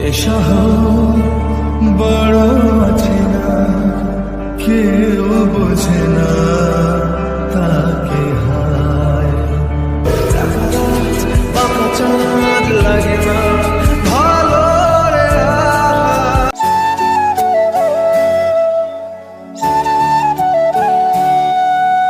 এ শহর বড় অচেনা, কেউ বোঝে না তাকে হায়। বাঁকা চাঁদ লাগে না ভালো রে আয়।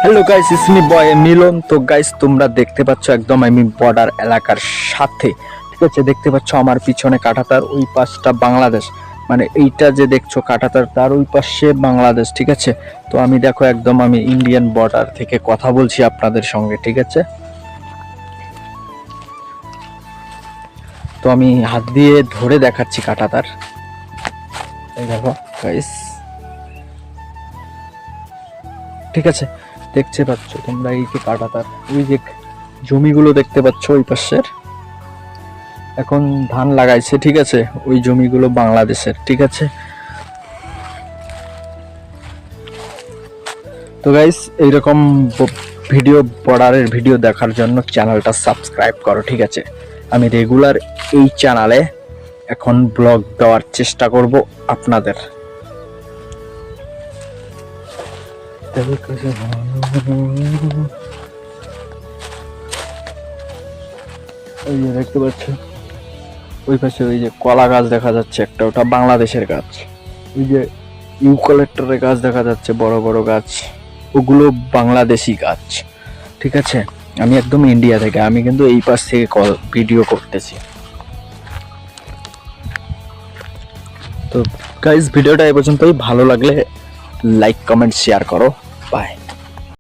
Hello guys, it's me boy Milon. তো গাইস, তোমরা দেখতে পাচ্ছ একদম আমি বর্ডার এলাকার সাথে, ঠিক আছে? দেখতে পাচ্ছ আমার পিছনে কাঁটাতার, ওই পাশটা বাংলাদেশ, মানে এইটা যে দেখছো কাঁটাতার, তার ওই পাশে বাংলাদেশ, ঠিক আছে? তো আমি দেখো একদম আমি ইন্ডিয়ান বর্ডার থেকে কথা বলছি আপনাদের সঙ্গে, ঠিক আছে? তো আমি হাত দিয়ে ধরে দেখাচ্ছি কাঁটাতার, এই দেখো গাইস, ঠিক আছে? দেখতে পাচ্ছ তোমরা এই যে কাঁটাতার, ওই যে জমিগুলো দেখতে পাচ্ছ ওই পাশের, এখন ধান লাগাইছে, ঠিক আছে? ওই জমিগুলো বাংলাদেশের, ঠিক আছে? তো গাইস, এইরকম ভিডিও, বর্ডারের ভিডিও দেখার জন্য চ্যানেলটা সাবস্ক্রাইব করো, ঠিক আছে? আমি রেগুলার এই চ্যানেলে এখন ব্লগ দেওয়ার চেষ্টা করব আপনাদের। ওই যে দেখতে পাচ্ছ ওই পাশে ওই যে কলা গাছ দেখা যাচ্ছে একটা, ওটা বাংলাদেশের গাছ। ওই যে ইউক্যালিপটাসের গাছ দেখা যাচ্ছে, বড় বড় গাছ, ওগুলো বাংলাদেশি গাছ, ঠিক আছে? আমি একদম ইন্ডিয়া থেকে, আমি কিন্তু এই পাশ থেকে ভিডিও করতেছি। তো গাইস, ভিডিওটা এই পর্যন্তই। ভালো লাগলে লাইক, কমেন্ট, শেয়ার করো। বাই।